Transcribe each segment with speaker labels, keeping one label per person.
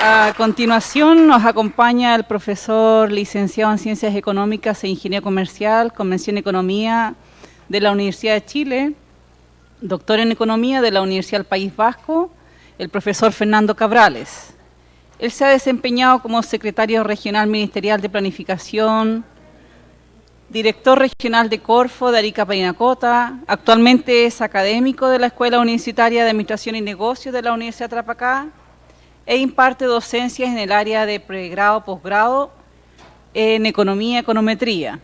Speaker 1: A continuación nos acompaña el profesor licenciado en Ciencias Económicas e Ingeniería Comercial, con mención en Economía de la Universidad de Chile, doctor en Economía de la Universidad del País Vasco, el profesor Fernando Cabrales. Él se ha desempeñado como secretario regional ministerial de Planificación, director regional de Corfo de Arica Parinacota, actualmente es académico de la Escuela Universitaria de Administración y Negocios de la Universidad de Tarapacá, e imparte docencias en el área de pregrado, posgrado en Economía y Econometría.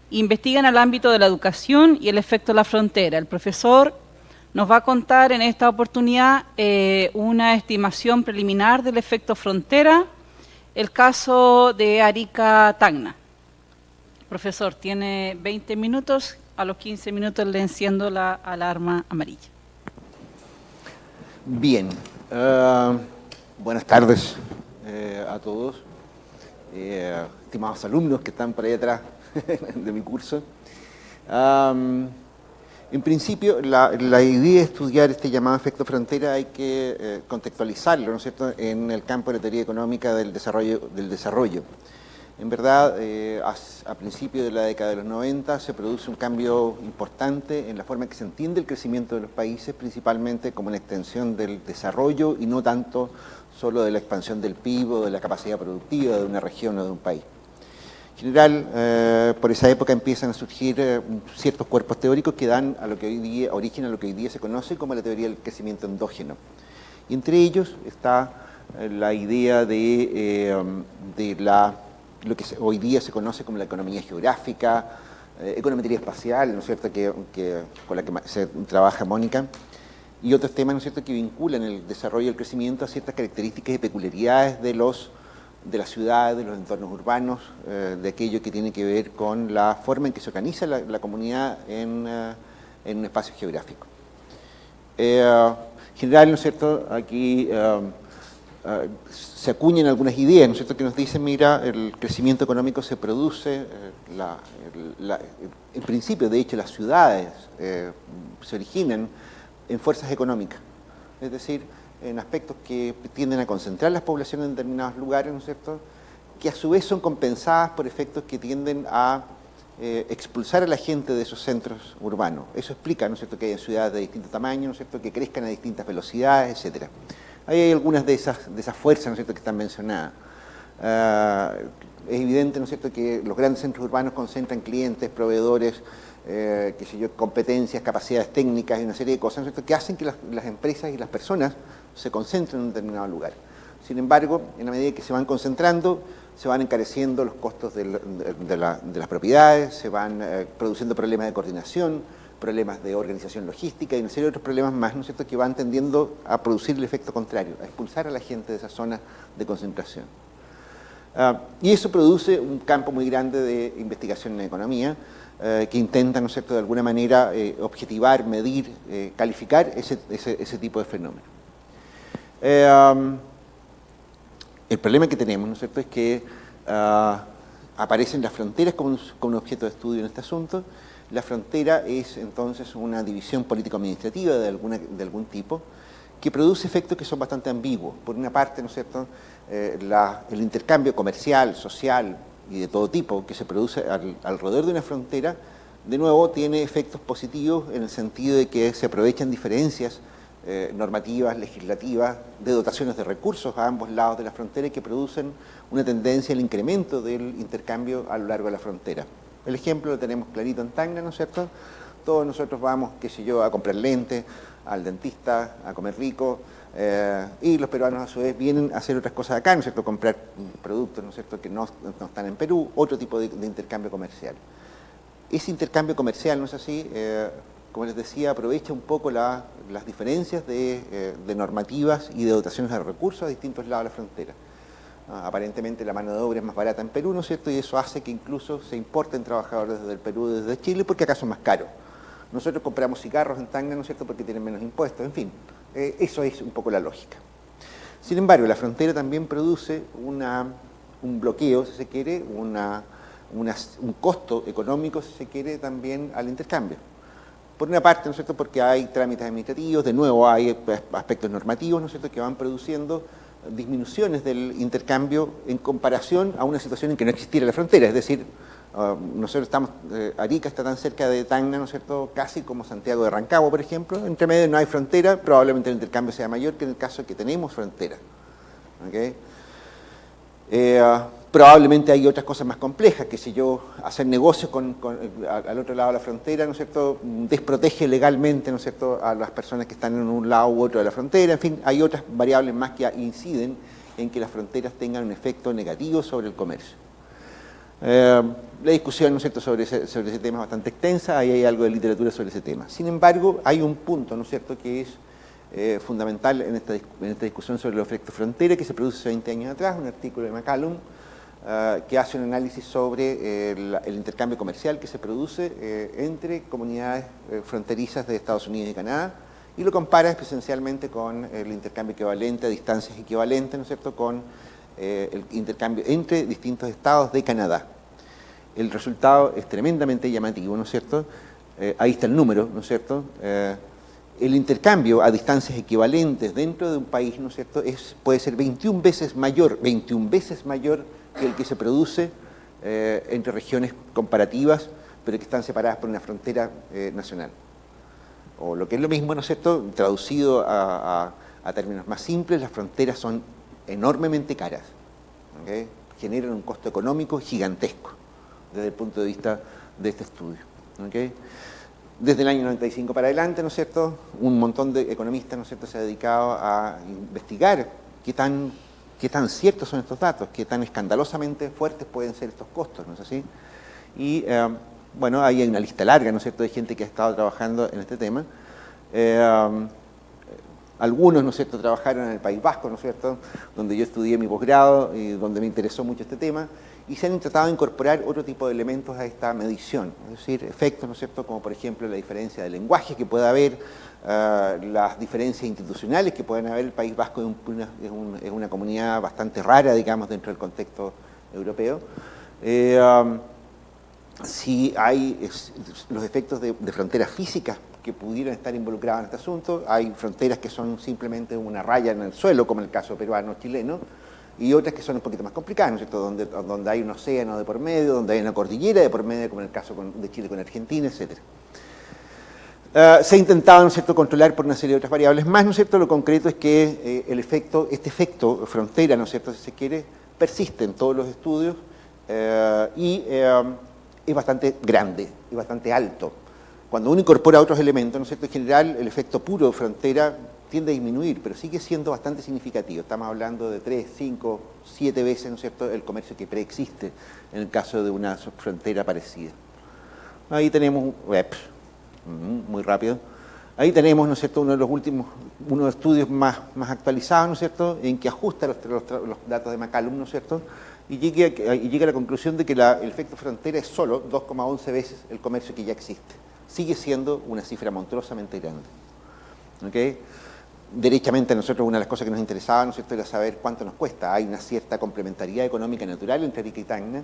Speaker 1: Investiga en el ámbito de la educación y el efecto de la frontera. El profesor nos va a contar en esta oportunidad una estimación preliminar del efecto frontera, el caso de Arica-Tacna. Profesor, tiene 20 minutos, a los 15 minutos le enciendo la alarma amarilla.
Speaker 2: Bien. Buenas tardes a todos, estimados alumnos que están por ahí atrás de mi curso. En principio, la idea de estudiar este llamado efecto frontera hay que contextualizarlo, ¿no es cierto?, en el campo de la teoría económica del desarrollo. En verdad, a principios de la década de los 90 se produce un cambio importante en la forma en que se entiende el crecimiento de los países, principalmente como una extensión del desarrollo y no tanto solo de la expansión del PIB o de la capacidad productiva de una región o de un país. En general, por esa época empiezan a surgir ciertos cuerpos teóricos que dan a lo que origen a lo que hoy día se conoce como la teoría del crecimiento endógeno. Y entre ellos está la idea de lo que hoy día se conoce como la economía geográfica, econometría espacial, ¿no es cierto?, con la que se trabaja Mónica, y otros temas, ¿no es cierto?, que vinculan el desarrollo y el crecimiento a ciertas características y peculiaridades de las ciudades, de los entornos urbanos, de aquello que tiene que ver con la forma en que se organiza la comunidad en un espacio geográfico. En general, ¿no es cierto?, aquí se acuñan algunas ideas, ¿no es cierto?, que nos dicen, mira, el crecimiento económico se produce, en principio, de hecho, las ciudades se originan en fuerzas económicas, es decir, en aspectos que tienden a concentrar las poblaciones en determinados lugares, ¿no es cierto?, que a su vez son compensadas por efectos que tienden a expulsar a la gente de esos centros urbanos. Eso explica, ¿no es cierto?, que haya ciudades de distinto tamaño, ¿no es cierto?, que crezcan a distintas velocidades, etc. Ahí hay algunas de esas fuerzas, ¿no es cierto?, que están mencionadas. Es evidente, ¿no es cierto?, que los grandes centros urbanos concentran clientes, proveedores, competencias, capacidades técnicas y una serie de cosas, ¿no es cierto?, que hacen que las empresas y las personas se concentren en un determinado lugar. Sin embargo, en la medida que se van concentrando, se van encareciendo los costos de las propiedades, se van produciendo problemas de coordinación, problemas de organización logística y una serie de otros problemas más, ¿no es cierto?, que van tendiendo a producir el efecto contrario, a expulsar a la gente de esa zona de concentración. Y eso produce un campo muy grande de investigación en economía, que intenta, ¿no es cierto?, de alguna manera objetivar, medir, calificar ese tipo de fenómenos. El problema que tenemos, ¿no es cierto?, es que aparecen las fronteras como un objeto de estudio en este asunto. La frontera es entonces una división político-administrativa de algún tipo que produce efectos que son bastante ambiguos. Por una parte, ¿no es cierto?, el intercambio comercial, social y de todo tipo que se produce alrededor de una frontera, de nuevo tiene efectos positivos en el sentido de que se aprovechan diferencias normativas, legislativas, de dotaciones de recursos a ambos lados de la frontera y que producen una tendencia al incremento del intercambio a lo largo de la frontera. El ejemplo lo tenemos clarito en Tacna, ¿no es cierto? Todos nosotros vamos, a comprar lentes, al dentista, a comer rico, y los peruanos a su vez vienen a hacer otras cosas acá, ¿no es cierto?, comprar productos, ¿no es cierto?, que no están en Perú, otro tipo de intercambio comercial. Ese intercambio comercial, ¿no es así?, como les decía, aprovecha un poco las diferencias de normativas y de dotaciones de recursos a distintos lados de la frontera. Aparentemente la mano de obra es más barata en Perú, ¿no es cierto?, y eso hace que incluso se importen trabajadores desde el Perú, desde Chile, porque acá son más caros. Nosotros compramos cigarros en Tacna, ¿no es cierto?, porque tienen menos impuestos, en fin, eso es un poco la lógica. Sin embargo, la frontera también produce un bloqueo, si se quiere, un costo económico, si se quiere, también al intercambio. Por una parte, ¿no es cierto?, porque hay trámites administrativos, de nuevo hay aspectos normativos, ¿no es cierto?, que van produciendo disminuciones del intercambio en comparación a una situación en que no existiera la frontera, es decir, nosotros estamos, Arica está tan cerca de Tacna, ¿no es cierto?, casi como Santiago de Rancagua, por ejemplo. Entre medio no hay frontera, probablemente el intercambio sea mayor que en el caso de que tenemos frontera. ¿Okay? Probablemente hay otras cosas más complejas, que si yo hacer negocios al otro lado de la frontera, ¿no es cierto?, desprotege legalmente, ¿no es cierto?, a las personas que están en un lado u otro de la frontera. En fin, hay otras variables más que inciden en que las fronteras tengan un efecto negativo sobre el comercio. La discusión, ¿no es cierto?, sobre ese tema es bastante extensa, ahí hay algo de literatura sobre ese tema. Sin embargo, hay un punto, ¿no es cierto?, que es fundamental en esta discusión sobre los efectos frontera, que se produce hace 20 años atrás, un artículo de McCallum, que hace un análisis sobre el intercambio comercial que se produce entre comunidades fronterizas de Estados Unidos y Canadá, y lo compara esencialmente con el intercambio equivalente a distancias equivalentes, ¿no es cierto?, con el intercambio entre distintos estados de Canadá. El resultado es tremendamente llamativo, ¿no es cierto? Ahí está el número, ¿no es cierto? El intercambio a distancias equivalentes dentro de un país, ¿no es cierto?, puede ser 21 veces mayor que el que se produce entre regiones comparativas, pero que están separadas por una frontera nacional. O lo que es lo mismo, ¿no es cierto?, traducido a términos más simples, las fronteras son enormemente caras, ¿okay? Generan un costo económico gigantesco desde el punto de vista de este estudio, ¿okay? Desde el año 95 para adelante, ¿no es cierto?, un montón de economistas, ¿no es cierto?, se ha dedicado a investigar qué tan ciertos son estos datos, qué tan escandalosamente fuertes pueden ser estos costos, ¿no es así? Y bueno, ahí hay una lista larga, ¿no es cierto?, de gente que ha estado trabajando en este tema. Algunos, ¿no es cierto?, trabajaron en el País Vasco, ¿no es cierto?, donde yo estudié mi posgrado y donde me interesó mucho este tema, y se han tratado de incorporar otro tipo de elementos a esta medición, es decir, efectos, ¿no es cierto?, como por ejemplo la diferencia de lenguaje que pueda haber, las diferencias institucionales que pueden haber. El País Vasco es una comunidad bastante rara, digamos, dentro del contexto europeo. Si hay los efectos de fronteras físicas que pudieran estar involucradas en este asunto, hay fronteras que son simplemente una raya en el suelo, como el caso peruano-chileno, y otras que son un poquito más complicadas, ¿no es cierto?, donde hay un océano de por medio, donde hay una cordillera de por medio, como en el caso de Chile con Argentina, etc. Se ha intentado, ¿no es cierto?, controlar por una serie de otras variables más, ¿no es cierto? Lo concreto es que este efecto frontera, ¿no es cierto?, si se quiere, persiste en todos los estudios y es bastante grande y bastante alto. Cuando uno incorpora otros elementos, ¿no es cierto?, en general el efecto puro frontera tiende a disminuir, pero sigue siendo bastante significativo. Estamos hablando de 3, 5, 7 veces, ¿no es cierto?, el comercio que preexiste en el caso de una frontera parecida. Ahí tenemos, muy rápido, ahí tenemos, ¿no es cierto?, uno de los estudios más actualizados, ¿no es cierto?, en que ajusta los datos de McCallum, ¿no es cierto?, y llega a la conclusión de que el efecto frontera es solo 2,11 veces el comercio que ya existe. Sigue siendo una cifra monstruosamente grande. ¿Okay? Derechamente a nosotros una de las cosas que nos interesaba, ¿no es cierto?, era saber cuánto nos cuesta. Hay una cierta complementariedad económica natural entre Arica y Tacna,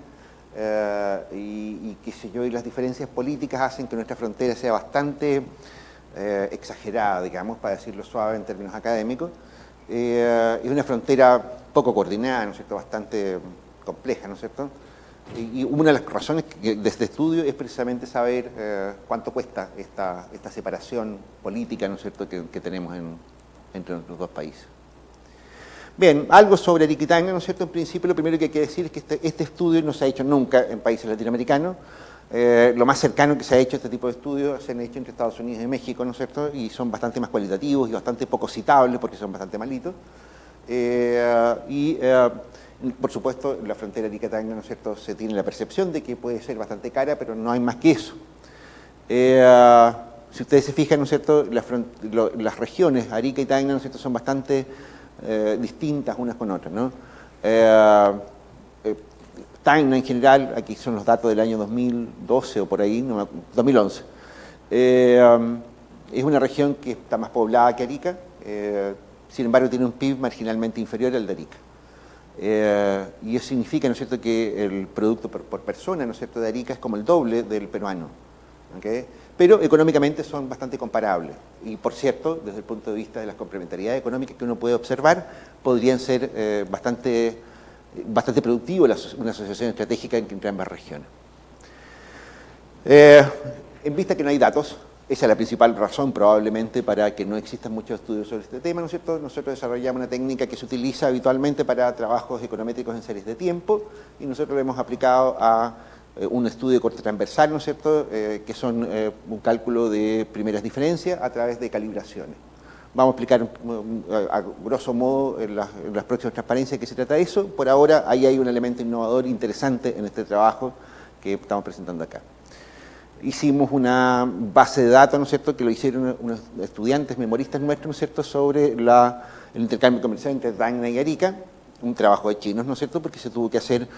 Speaker 2: y qué sé yo, y las diferencias políticas hacen que nuestra frontera sea bastante exagerada, digamos, para decirlo suave en términos académicos. Es una frontera poco coordinada, ¿no es cierto?, bastante compleja, ¿no es cierto? Y una de las razones de este estudio es precisamente saber cuánto cuesta esta separación política, ¿no es cierto?, que tenemos entre los dos países. Bien, algo sobre Arica y Tacna, ¿no es cierto? En principio, lo primero que hay que decir es que este estudio no se ha hecho nunca en países latinoamericanos. Lo más cercano que se ha hecho a este tipo de estudios se han hecho entre Estados Unidos y México, ¿no es cierto?, y son bastante más cualitativos y bastante poco citables porque son bastante malitos. Por supuesto, la frontera Arica-Tacna, ¿no es cierto?, se tiene la percepción de que puede ser bastante cara, pero no hay más que eso. Si ustedes se fijan, ¿no es cierto?, las regiones Arica y Tacna, ¿no es cierto?, son bastante distintas unas con otras, ¿no? Tacna en general, aquí son los datos del año 2012 o por ahí, 2011, es una región que está más poblada que Arica, sin embargo tiene un PIB marginalmente inferior al de Arica. Y eso significa, ¿no es cierto?, que el producto por persona, ¿no es cierto?, de Arica es como el doble del peruano. ¿okay? Pero económicamente son bastante comparables. Y por cierto, desde el punto de vista de las complementariedades económicas que uno puede observar, podrían ser bastante productivas una asociación estratégica entre ambas regiones. En vista que no hay datos, esa es la principal razón probablemente para que no existan muchos estudios sobre este tema, ¿no es cierto? Nosotros desarrollamos una técnica que se utiliza habitualmente para trabajos econométricos en series de tiempo y nosotros lo hemos aplicado a un estudio de corte transversal, ¿no es cierto?, que son un cálculo de primeras diferencias a través de calibraciones. Vamos a explicar a grosso modo en las próximas transparencias de qué se trata de eso. Por ahora, ahí hay un elemento innovador interesante en este trabajo que estamos presentando acá. Hicimos una base de datos, ¿no es cierto?, que lo hicieron unos estudiantes memoristas nuestros, ¿no es cierto?, sobre el intercambio comercial entre Tacna y Arica, un trabajo de chinos, ¿no es cierto?, porque se tuvo que hacer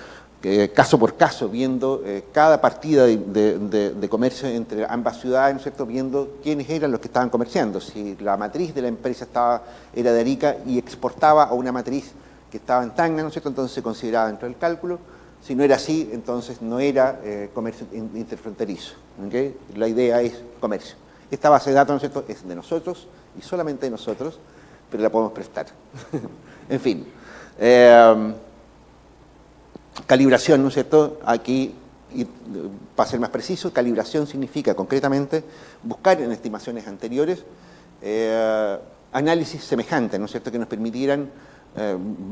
Speaker 2: caso por caso, viendo cada partida de comercio entre ambas ciudades, ¿no es cierto?, viendo quiénes eran los que estaban comerciando, si la matriz de la empresa era de Arica y exportaba a una matriz que estaba en Tacna, ¿no es cierto?, entonces se consideraba dentro del cálculo. Si no era así, entonces no era comercio interfronterizo. ¿Okay? La idea es comercio. Esta base de datos, ¿no es cierto?, es de nosotros y solamente de nosotros, pero la podemos prestar. En fin. Calibración, ¿no es cierto? Aquí, para ser más preciso, calibración significa concretamente buscar en estimaciones anteriores análisis semejantes, ¿no es cierto?, que nos permitieran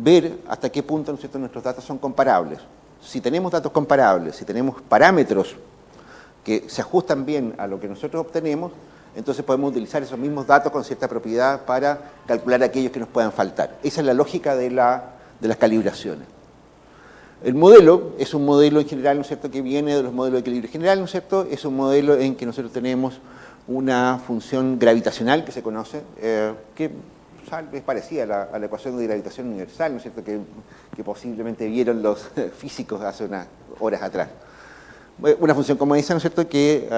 Speaker 2: ver hasta qué punto, ¿no es cierto?, nuestros datos son comparables. Si tenemos datos comparables, si tenemos parámetros que se ajustan bien a lo que nosotros obtenemos, entonces podemos utilizar esos mismos datos con cierta propiedad para calcular aquellos que nos puedan faltar. Esa es la lógica de las calibraciones. El modelo es un modelo en general, ¿no es cierto?, que viene de los modelos de equilibrio general, ¿no es cierto? Es un modelo en que nosotros tenemos una función gravitacional que se conoce, que es parecida a la ecuación de gravitación universal, ¿no es cierto?, que posiblemente vieron los físicos hace unas horas atrás. Una función como esa, ¿no es cierto?, que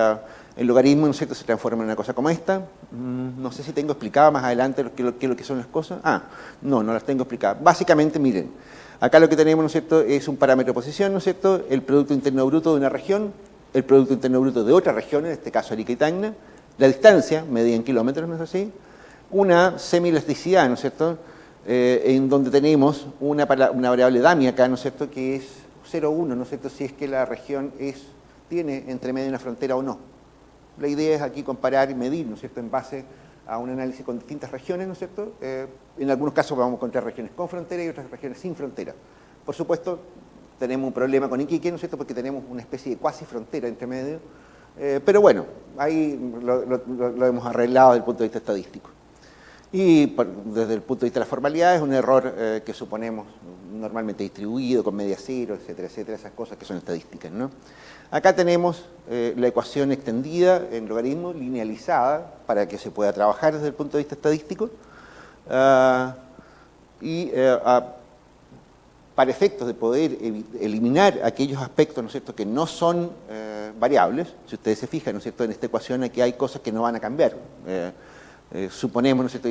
Speaker 2: el logaritmo, ¿no es cierto?, se transforma en una cosa como esta. No sé si tengo explicado más adelante lo que son las cosas. No las tengo explicadas. Básicamente, miren, acá lo que tenemos, ¿no es cierto?, es un parámetro de posición, ¿no es cierto?, el Producto Interno Bruto de una región, el Producto Interno Bruto de otra región, en este caso Arica y Tacna, la distancia, medida en kilómetros, ¿no es así?, una semielasticidad, ¿no es cierto?, en donde tenemos una variable Dami acá, ¿no es cierto?, que es 0,1, ¿no es cierto?, si es que la región tiene entre medio una frontera o no. La idea es aquí comparar y medir, ¿no es cierto?, en base a un análisis con distintas regiones, ¿no es cierto?, en algunos casos vamos a encontrar regiones con frontera y otras regiones sin frontera. Por supuesto, tenemos un problema con Iquique, ¿no es cierto?, porque tenemos una especie de cuasi frontera entre medio, pero bueno, ahí lo hemos arreglado desde el punto de vista estadístico. Y desde el punto de vista de la formalidad es un error que suponemos normalmente distribuido, con media cero, etcétera, etcétera, esas cosas que son estadísticas, ¿no? Acá tenemos la ecuación extendida en logaritmo linealizada para que se pueda trabajar desde el punto de vista estadístico para efectos de poder eliminar aquellos aspectos, ¿no es cierto?, que no son variables. Si ustedes se fijan, ¿no es cierto?, en esta ecuación aquí hay cosas que no van a cambiar. Suponemos, ¿no es cierto?,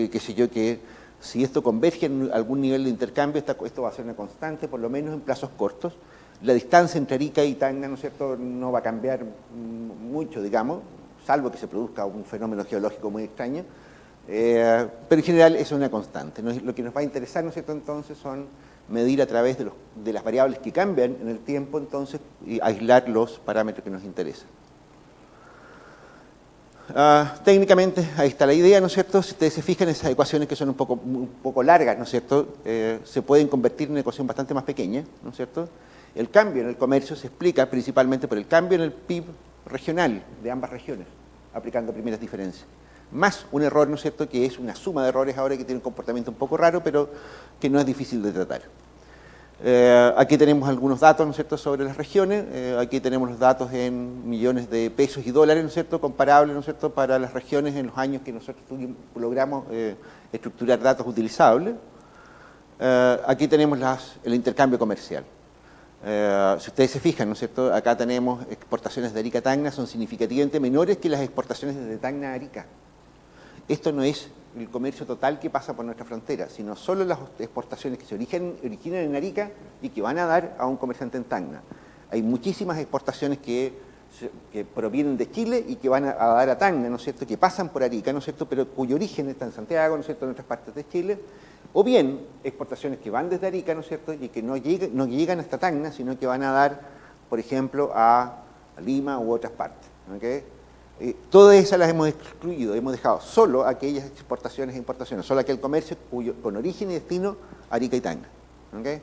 Speaker 2: que si esto converge en algún nivel de intercambio, esto va a ser una constante, por lo menos en plazos cortos. La distancia entre Arica y Tacna, ¿no es cierto?, no va a cambiar mucho, digamos, salvo que se produzca un fenómeno geológico muy extraño, pero en general eso es una constante. Lo que nos va a interesar, ¿no es cierto?, entonces son medir a través de las variables que cambian en el tiempo, entonces, y aislar los parámetros que nos interesan. Técnicamente, ahí está la idea, ¿no es cierto? Si ustedes se fijan, esas ecuaciones que son un poco largas, ¿no es cierto?, se pueden convertir en una ecuación bastante más pequeña, ¿no es cierto? El cambio en el comercio se explica principalmente por el cambio en el PIB regional de ambas regiones, aplicando primeras diferencias. Más un error, ¿no es cierto?, que es una suma de errores ahora que tiene un comportamiento un poco raro, pero que no es difícil de tratar. Aquí tenemos algunos datos, ¿no es cierto?, sobre las regiones. Aquí tenemos los datos en millones de pesos y dólares, ¿no es cierto?, comparables, ¿no es cierto?, para las regiones en los años que nosotros logramos estructurar datos utilizables. Aquí tenemos el intercambio comercial. Si ustedes se fijan, ¿no es cierto?, acá tenemos exportaciones de Arica a Tacna, son significativamente menores que las exportaciones de Tacna a Arica. Esto no es el comercio total que pasa por nuestra frontera, sino solo las exportaciones que se originan en Arica y que van a dar a un comerciante en Tacna. Hay muchísimas exportaciones que que provienen de Chile y que van a dar a Tacna, ¿no es cierto?, que pasan por Arica, ¿no es cierto?, pero cuyo origen está en Santiago, ¿no es cierto?, en otras partes de Chile, o bien exportaciones que van desde Arica, ¿no es cierto?, y que no llegan hasta Tacna, sino que van a dar, por ejemplo, a Lima u otras partes. ¿Okay? Todas esas las hemos excluido, hemos dejado solo aquellas exportaciones e importaciones, solo aquel comercio con origen y destino Arica y Tacna. ¿Okay?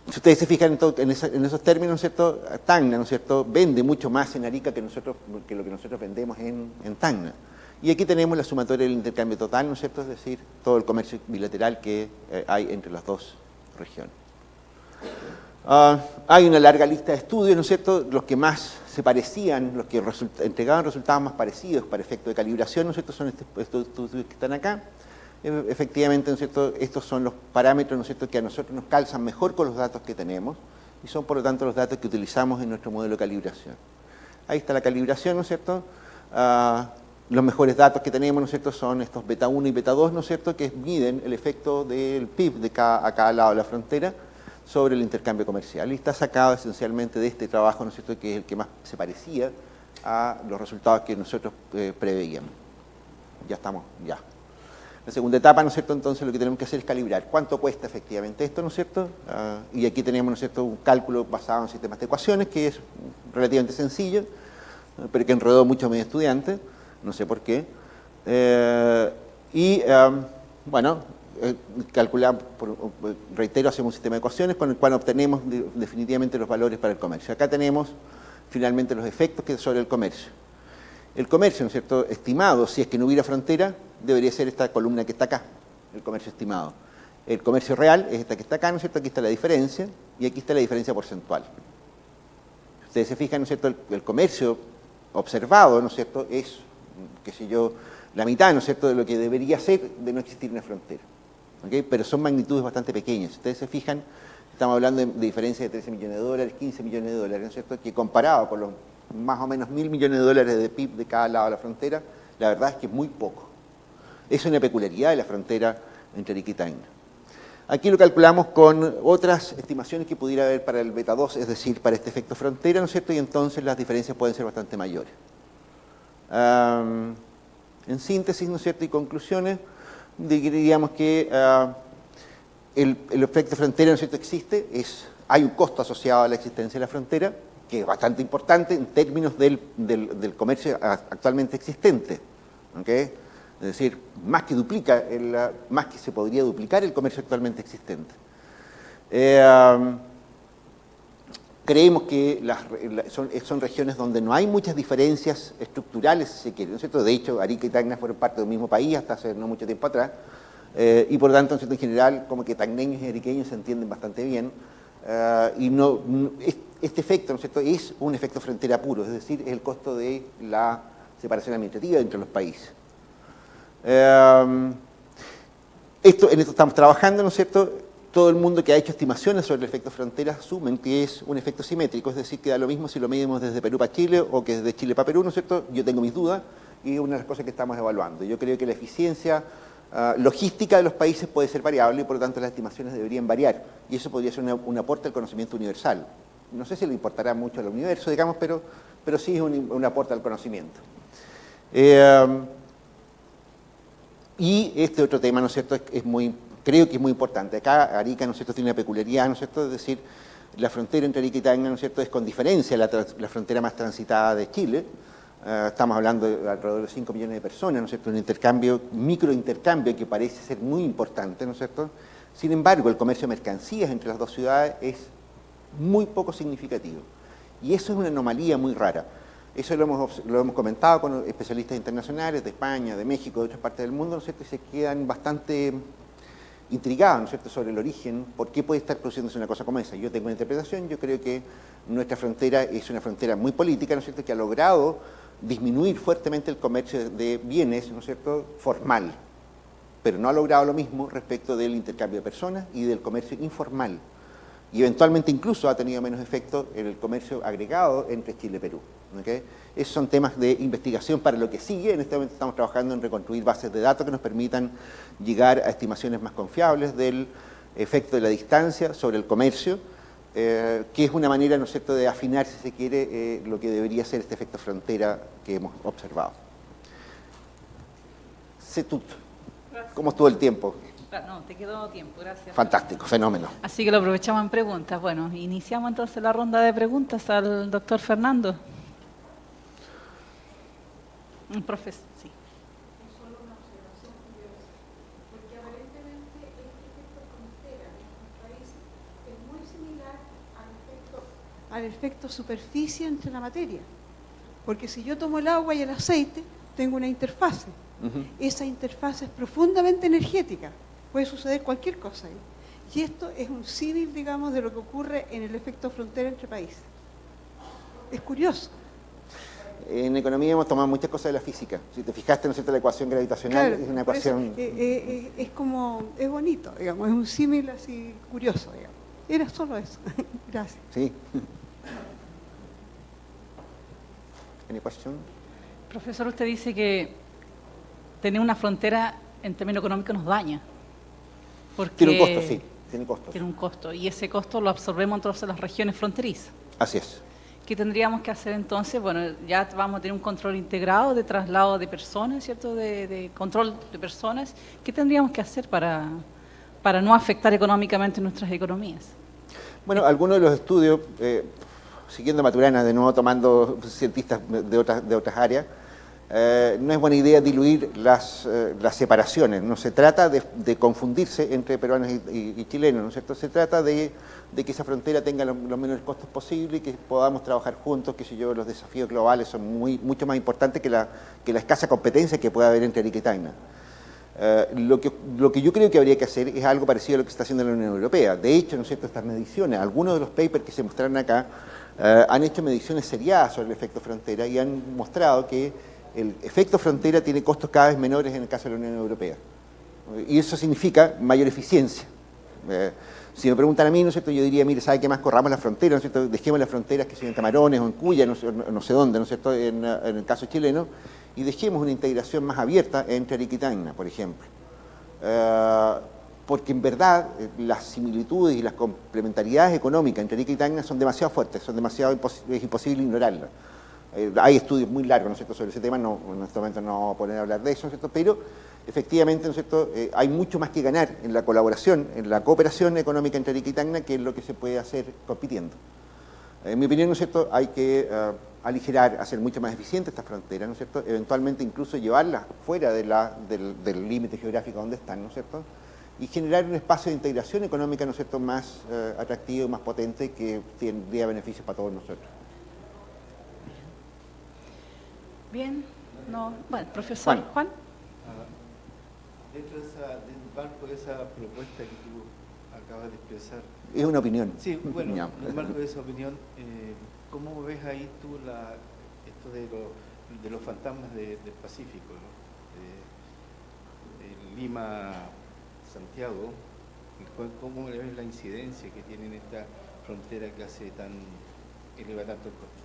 Speaker 2: Si ustedes se fijan en esos términos, ¿no es cierto?, Tacna, ¿no es cierto?, vende mucho más en Arica que lo que nosotros vendemos en Tacna. Y aquí tenemos la sumatoria del intercambio total, ¿no es cierto?, es decir, todo el comercio bilateral que hay entre las dos regiones. Hay una larga lista de estudios, ¿no es cierto?, los que más se parecían, los que entregaban resultados más parecidos para efecto de calibración, ¿no es cierto?, son estos estudios que están acá. Efectivamente, ¿no es cierto?, estos son los parámetros, ¿no es cierto?, que a nosotros nos calzan mejor con los datos que tenemos y son, por lo tanto, los datos que utilizamos en nuestro modelo de calibración. Ahí está la calibración, ¿no es cierto?, los mejores datos que tenemos, ¿no es cierto?, son estos beta 1 y beta 2, ¿no es cierto?, que miden el efecto del PIB a cada lado de la frontera sobre el intercambio comercial. Y está sacado esencialmente de este trabajo, ¿no es cierto?, que es el que más se parecía a los resultados que nosotros preveíamos. Ya estamos, ya. La segunda etapa, ¿no es cierto?, entonces lo que tenemos que hacer es calibrar cuánto cuesta efectivamente esto, ¿no es cierto? Y aquí tenemos, ¿no es cierto?, un cálculo basado en sistemas de ecuaciones que es relativamente sencillo, pero que enredó mucho a mis estudiantes, no sé por qué. Bueno, calculamos, reitero, hacemos un sistema de ecuaciones con el cual obtenemos definitivamente los valores para el comercio. Acá tenemos finalmente los efectos que sobre el comercio. El comercio, ¿no es cierto?, estimado, si es que no hubiera frontera, debería ser esta columna que está acá, el comercio estimado. El comercio real es esta que está acá, ¿no es cierto?, aquí está la diferencia, y aquí está la diferencia porcentual. Ustedes se fijan, ¿no es cierto?, el comercio observado, ¿no es cierto?, es, qué sé yo, la mitad, ¿no es cierto?, de lo que debería ser de no existir una frontera. ¿Okay? Pero son magnitudes bastante pequeñas. Si ustedes se fijan, estamos hablando de diferencias de 13 millones de dólares, 15 millones de dólares, ¿no es cierto?, que comparado con los más o menos 1.000 millones de dólares de PIB de cada lado de la frontera, la verdad es que es muy poco. Es una peculiaridad de la frontera entre Arica y Tacna. Aquí lo calculamos con otras estimaciones que pudiera haber para el beta 2, es decir, para este efecto frontera, ¿no es cierto?, y entonces las diferencias pueden ser bastante mayores. En síntesis, ¿no es cierto?, y conclusiones, diríamos que el efecto frontera, ¿no es cierto?, existe, hay un costo asociado a la existencia de la frontera, que es bastante importante en términos del comercio actualmente existente. ¿Okay? Es decir, más que se podría duplicar el comercio actualmente existente. Creemos que son regiones donde no hay muchas diferencias estructurales, si se quiere, ¿no es cierto? De hecho, Arica y Tacna fueron parte del mismo país hasta hace no mucho tiempo atrás, y por lo tanto, ¿no es cierto?, en general, como que tacneños y ariqueños se entienden bastante bien, este efecto, ¿no es cierto?, es un efecto frontera puro, es decir, es el costo de la separación administrativa entre los países. En esto estamos trabajando, ¿no es cierto? Todo el mundo que ha hecho estimaciones sobre el efecto frontera asumen que es un efecto simétrico, es decir, que da lo mismo si lo medimos desde Perú para Chile o que desde Chile para Perú, ¿no es cierto? Yo tengo mis dudas y es una de las cosas que estamos evaluando. Yo creo que la eficiencia logística de los países puede ser variable y por lo tanto las estimaciones deberían variar y eso podría ser un aporte al conocimiento universal. No sé si le importará mucho al universo, digamos, pero sí es un aporte al conocimiento. Y este otro tema, ¿no es cierto?, creo que es muy importante. Acá Arica, ¿no es cierto?, tiene una peculiaridad, ¿no es cierto?, es decir, la frontera entre Arica y Tacna, ¿no es cierto?, es con diferencia la frontera más transitada de Chile. Estamos hablando de alrededor de 5 millones de personas, ¿no es cierto?, un microintercambio que parece ser muy importante, ¿no es cierto? Sin embargo, el comercio de mercancías entre las dos ciudades es muy poco significativo. Y eso es una anomalía muy rara. Eso lo hemos comentado con especialistas internacionales de España, de México, de otras partes del mundo, ¿no es cierto?, y se quedan bastante intrigados, ¿no es cierto?, sobre el origen, por qué puede estar produciéndose una cosa como esa. Yo tengo una interpretación, yo creo que nuestra frontera es una frontera muy política, ¿no es cierto?, que ha logrado disminuir fuertemente el comercio de bienes, ¿no es cierto?, formal, pero no ha logrado lo mismo respecto del intercambio de personas y del comercio informal. Y eventualmente incluso ha tenido menos efecto en el comercio agregado entre Chile y Perú. ¿Okay? Esos son temas de investigación para lo que sigue. En este momento estamos trabajando en reconstruir bases de datos que nos permitan llegar a estimaciones más confiables del efecto de la distancia sobre el comercio que es una manera, ¿no es cierto?, de afinar, si se quiere, lo que debería ser este efecto frontera que hemos observado. Setut, ¿cómo estuvo el tiempo?
Speaker 1: No, te quedó tiempo, gracias.
Speaker 2: Fantástico, fenómeno.
Speaker 1: Así que lo aprovechamos en preguntas. Bueno, iniciamos entonces la ronda de preguntas al doctor Fernando. Un profesor, sí.
Speaker 3: Solo una observación curiosa, porque aparentemente este efecto frontera en nuestros países es muy similar al efecto superficie entre la materia. Porque si yo tomo el agua y el aceite, tengo una interfase. Esa interfase es profundamente energética. Puede suceder cualquier cosa ahí. Y esto es un símil, digamos, de lo que ocurre en el efecto frontera entre países. Es curioso.
Speaker 2: En economía hemos tomado muchas cosas de la física. Si te fijaste, ¿no es cierto?, la ecuación gravitacional,
Speaker 3: claro,
Speaker 2: es una ecuación...
Speaker 3: es bonito, digamos, es un símil así curioso, digamos. Era solo eso. Gracias.
Speaker 2: Sí. ¿Any question?
Speaker 1: Profesor, usted dice que tener una frontera en términos económicos nos daña. Porque
Speaker 2: Tiene un costo, sí, tiene costos.
Speaker 1: Tiene un costo, y ese costo lo absorbemos entonces en las regiones fronterizas.
Speaker 2: Así es.
Speaker 1: ¿Qué tendríamos que hacer entonces? Bueno, ya vamos a tener un control integrado de traslado de personas, ¿cierto?, de control de personas. ¿Qué tendríamos que hacer para no afectar económicamente nuestras economías?
Speaker 2: Bueno, algunos de los estudios, siguiendo Maturana, de nuevo tomando cientistas de otras áreas, no es buena idea diluir las separaciones. No se trata de confundirse entre peruanos y chilenos, ¿no es cierto? Se trata de que esa frontera tenga los menores costos posibles y que podamos trabajar juntos, los desafíos globales son mucho más importantes que la escasa competencia que pueda haber entre Arica y Tacna. Lo que yo creo que habría que hacer es algo parecido a lo que está haciendo la Unión Europea. De hecho, ¿no es cierto?, estas mediciones, algunos de los papers que se mostraron acá, han hecho mediciones seriadas sobre el efecto frontera y han mostrado que el efecto frontera tiene costos cada vez menores en el caso de la Unión Europea. Y eso significa mayor eficiencia. Si me preguntan a mí, ¿no es cierto?, yo diría, mire, ¿sabe qué más? Corramos las fronteras, ¿no es cierto?, dejemos las fronteras que son en Camarones o en Cuya, no sé dónde, ¿no es cierto?, en el caso chileno, y dejemos una integración más abierta entre Arica y Tacna, por ejemplo. Porque en verdad las similitudes y las complementariedades económicas entre Arica y Tacna son demasiado fuertes, es imposible ignorarlas. Hay estudios muy largos, ¿no es cierto?, sobre ese tema, en este momento no vamos a poner a hablar de eso, ¿no es cierto?, pero efectivamente, ¿no es cierto?, hay mucho más que ganar en la colaboración, en la cooperación económica entre Arica y Tacna, que es lo que se puede hacer compitiendo. En mi opinión, ¿no es cierto?, hay que aligerar, hacer mucho más eficiente esta frontera, ¿no es cierto?, eventualmente incluso llevarlas fuera del límite geográfico donde están, ¿no es cierto?, y generar un espacio de integración económica, ¿no es cierto?, más atractivo, más potente, que tendría beneficios para todos nosotros.
Speaker 1: Bien, no, bueno, profesor Juan.
Speaker 4: Dentro del marco de esa propuesta que tú acabas de expresar.
Speaker 2: Es una opinión.
Speaker 4: Sí, bueno, en el marco de esa opinión, ¿cómo ves ahí tú esto de los fantasmas del Pacífico, ¿no? De Lima-Santiago? ¿Cómo ves la incidencia que tiene en esta frontera que hace tan eleva tanto el costo?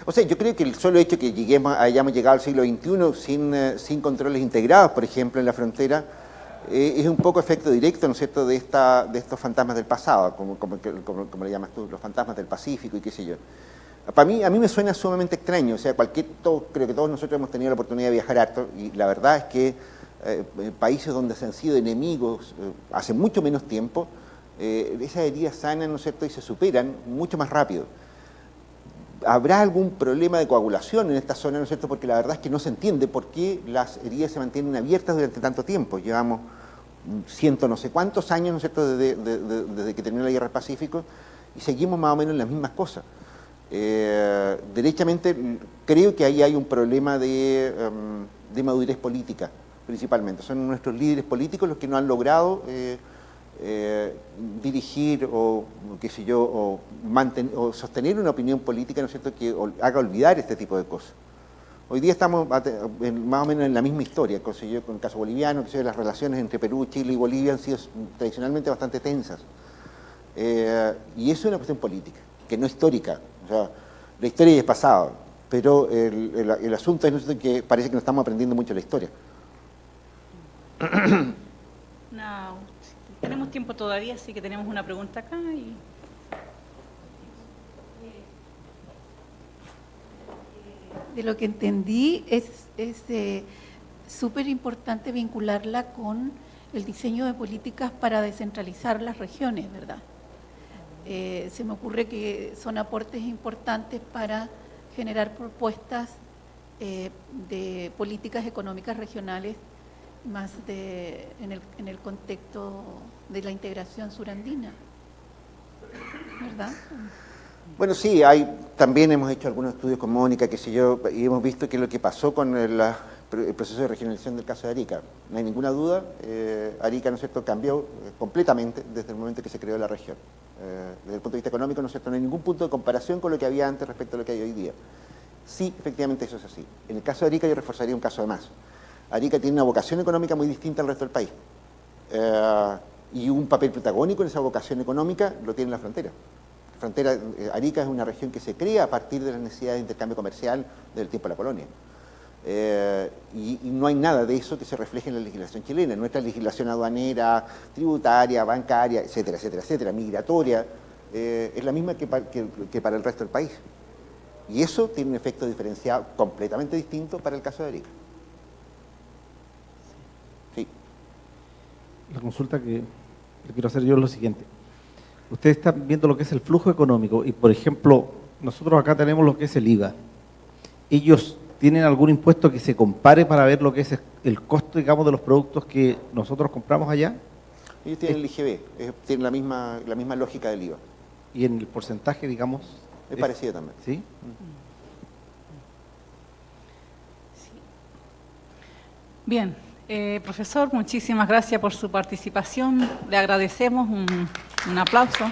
Speaker 2: O sea, yo creo que el solo hecho que hayamos llegado al siglo XXI sin controles integrados, por ejemplo, en la frontera, es un poco efecto directo, ¿no es cierto?, de estos fantasmas del pasado, como le llamas tú, los fantasmas del Pacífico y qué sé yo. A mí me suena sumamente extraño, o sea, creo que todos nosotros hemos tenido la oportunidad de viajar harto, y la verdad es que países donde se han sido enemigos hace mucho menos tiempo, esas heridas sanan, ¿no es cierto?, y se superan mucho más rápido. ¿Habrá algún problema de coagulación en esta zona, ¿no es cierto?, porque la verdad es que no se entiende por qué las heridas se mantienen abiertas durante tanto tiempo. Llevamos no sé cuántos años, ¿no es cierto?, desde que terminó la Guerra del Pacífico, y seguimos más o menos en las mismas cosas. Derechamente, creo que ahí hay un problema de madurez política, principalmente. Son nuestros líderes políticos los que no han logrado dirigir o qué sé yo, o sostener una opinión política, ¿no es cierto?, que haga olvidar este tipo de cosas. Hoy día estamos más o menos en la misma historia, con el caso boliviano, que las relaciones entre Perú, Chile y Bolivia han sido tradicionalmente bastante tensas. Y eso es una cuestión política, que no histórica. O sea, la historia ya es pasado, pero el asunto es, ¿no es cierto?, que parece que no estamos aprendiendo mucho la historia.
Speaker 1: No, tenemos tiempo todavía, así que tenemos una pregunta acá.
Speaker 5: de lo que entendí, es súper importante vincularla con el diseño de políticas para descentralizar las regiones, ¿verdad? Se me ocurre que son aportes importantes para generar propuestas de políticas económicas regionales más en el contexto de la integración surandina, ¿verdad?
Speaker 2: Bueno, sí, también hemos hecho algunos estudios con Mónica, qué sé yo, y hemos visto que lo que pasó con el proceso de regionalización del caso de Arica, no hay ninguna duda, Arica, ¿no es cierto?, cambió completamente desde el momento que se creó la región. Desde el punto de vista económico, ¿no es cierto?, no hay ningún punto de comparación con lo que había antes respecto a lo que hay hoy día. Sí, efectivamente eso es así. En el caso de Arica yo reforzaría un caso de más. Arica tiene una vocación económica muy distinta al resto del país. Y un papel protagónico en esa vocación económica lo tiene la frontera. Arica es una región que se crea a partir de las necesidades de intercambio comercial del tiempo de la colonia. Y no hay nada de eso que se refleje en la legislación chilena. Nuestra legislación aduanera, tributaria, bancaria, etcétera, etcétera, etcétera, migratoria, es la misma que para el resto del país. Y eso tiene un efecto diferenciado completamente distinto para el caso de Arica. Sí.
Speaker 6: La consulta que le quiero hacer yo es lo siguiente. Ustedes están viendo lo que es el flujo económico y, por ejemplo, nosotros acá tenemos lo que es el IVA. ¿Ellos tienen algún impuesto que se compare para ver lo que es el costo, digamos, de los productos que nosotros compramos allá?
Speaker 2: Ellos tienen el IGB, tienen la misma lógica del IVA.
Speaker 6: ¿Y en el porcentaje, digamos?
Speaker 2: Es parecido también.
Speaker 6: ¿Sí?
Speaker 1: Bien, profesor, muchísimas gracias por su participación. Le agradecemos un aplauso.